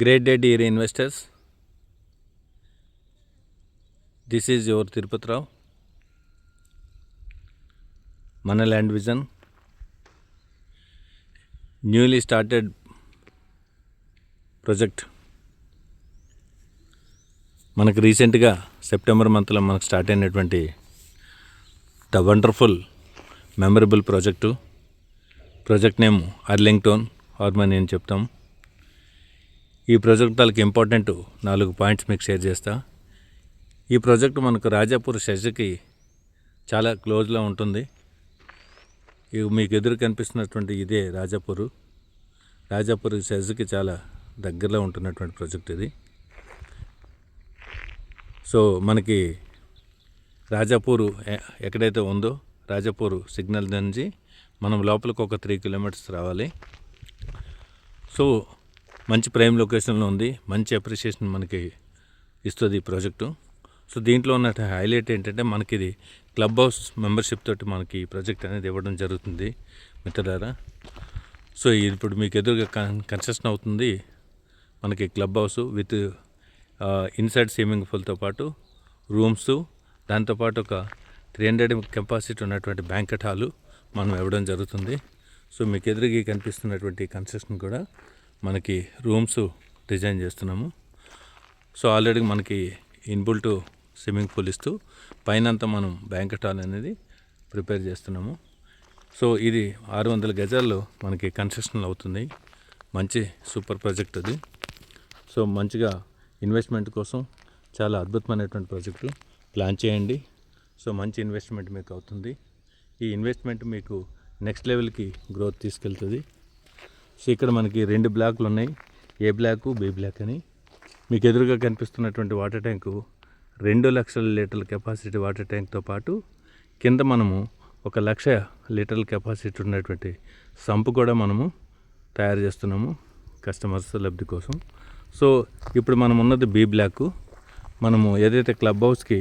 Great day, dear investors. This is your Tirupati Rao. Mana Land Vision. Newly started project. మనకు రీసెంట్గా September మంత్లో మనకు start అయినటువంటి the wonderful memorable project name Arlington Harmony అని చెప్తాం. ఈ ప్రాజెక్ట్ తాలూకు ఇంపార్టెంట్ 4 పాయింట్స్ మీకు షేర్ చేస్తా. ఈ ప్రాజెక్ట్ మనకు రాజాపూర్ సెజ్కి చాలా క్లోజ్లో ఉంటుంది. మీకు ఎదురు కనిపిస్తున్నటువంటి ఇదే రాజాపూర్ సెజ్కి చాలా దగ్గరలో ఉంటున్నటువంటి ప్రాజెక్ట్ ఇది. సో మనకి రాజాపూర్ ఎక్కడైతే ఉందో రాజాపూర్ సిగ్నల్ నుంచి మనం లోపలికి ఒక 3 కిలోమీటర్స్ రావాలి. సో మంచి ప్రైమ్ లొకేషన్లో ఉంది, మంచి అప్రిషియేషన్ మనకి ఇస్తుంది ఈ ప్రాజెక్టు. సో దీంట్లో ఉన్న హైలైట్ ఏంటంటే మనకి ఇది క్లబ్ హౌస్ మెంబర్షిప్ తోటి మనకి ఈ ప్రాజెక్ట్ అనేది ఇవ్వడం జరుగుతుంది మిత్రులారా. సో ఇప్పుడు మీకు ఎదురుగా కన్స్ట్రక్షన్ అవుతుంది మనకి club house with inside swimming పూల్తో పాటు రూమ్స్, దాంతోపాటు ఒక 300 కెపాసిటీ ఉన్నటువంటి బ్యాంకెట్ హాలు మనం ఇవ్వడం జరుగుతుంది. సో మీకు ఎదురుగా కనిపిస్తున్నటువంటి కన్స్ట్రక్షన్ కూడా మనకి రూమ్స్ డిజైన్ చేస్తున్నాము. సో ఆల్రెడీ మనకి ఇన్బుల్ట్ స్విమ్మింగ్ పూల్ ఇస్తూ పైనంతా మనం బ్యాంకెట్ హాల్ అనేది ప్రిపేర్ చేస్తున్నాము. సో ఇది 600 గజాల్లో మనకి కన్స్ట్రక్షన్ అవుతుంది. మంచి సూపర్ ప్రాజెక్ట్ అది. సో మంచిగా ఇన్వెస్ట్మెంట్ కోసం చాలా అద్భుతమైనటువంటి ప్రాజెక్టు ప్లాన్ చేయండి. సో మంచి ఇన్వెస్ట్మెంట్ మీకు అవుతుంది. ఈ ఇన్వెస్ట్మెంట్ మీకు నెక్స్ట్ లెవెల్కి గ్రోత్ తీసుకెళ్తుంది. సో ఇక్కడ మనకి 2 బ్లాక్లు ఉన్నాయి, ఏ బ్లాక్ బి బ్లాక్ అని. మీకు ఎదురుగా కనిపిస్తున్నటువంటి వాటర్ ట్యాంకు 2 లక్షల లీటర్ల కెపాసిటీ వాటర్ ట్యాంక్తో పాటు కింద మనము 1 లక్ష లీటర్ల కెపాసిటీ ఉన్నటువంటి సంపు కూడా మనము తయారు చేస్తున్నాము కస్టమర్స్ లబ్ధి కోసం. సో ఇప్పుడు మనం ఉన్నది బి బ్లాక్. మనము ఏదైతే క్లబ్ హౌస్కి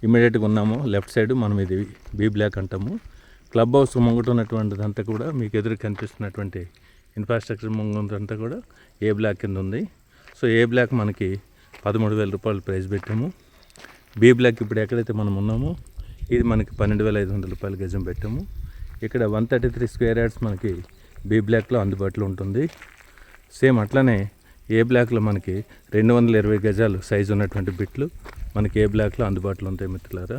ఇమీడియట్గా ఉన్నామో లెఫ్ట్ సైడ్ మనం ఇది బి బ్లాక్ అంటాము. క్లబ్ హౌస్ ముంగుతున్నటువంటిదంతా కూడా మీకు ఎదురు కనిపిస్తున్నటువంటి ఇన్ఫ్రాస్ట్రక్చర్ ముంగంతా కూడా ఏ బ్లాక్ కింద ఉంది. సో ఏ బ్లాక్ మనకి 13,000 రూపాయలు ప్రైస్ పెట్టాము. బి బ్లాక్ ఇప్పుడు ఎక్కడైతే మనం ఉన్నామో ఇది మనకి 12,500 రూపాయలు గజం పెట్టాము. ఇక్కడ 133 స్క్వేర్ యార్డ్స్ మనకి బి బ్లాక్లో అందుబాటులో ఉంటుంది. సేమ్ అట్లనే ఏ బ్లాక్లో మనకి 220 గజాలు సైజు ఉన్నటువంటి బిట్లు మనకి ఏ బ్లాక్లో అందుబాటులో ఉంటాయి మిత్రులారా.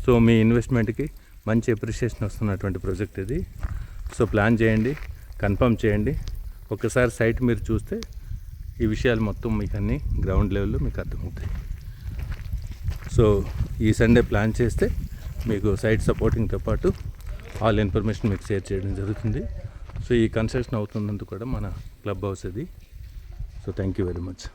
సో మీ ఇన్వెస్ట్మెంట్కి మంచి అప్రిషియేషన్ వస్తున్నటువంటి ప్రాజెక్ట్ ఇది. సో ప్లాన్ చేయండి, కన్ఫర్మ్ చేయండి. ఒకసారి సైట్ మీరు చూస్తే ఈ విషయాలు మొత్తం మీకు అన్నీ గ్రౌండ్ లెవెల్లో మీకు అర్థమవుతాయి. సో ఈ సండే ప్లాన్ చేస్తే మీకు సైట్ సపోర్టింగ్తో పాటు ఆల్ ఇన్ఫర్మేషన్ మీకు షేర్ చేయడం జరుగుతుంది. సో ఈ కన్స్ట్రక్షన్ అవుతున్నందుకు కూడా మన క్లబ్ హౌస్ అది. So thank you very much.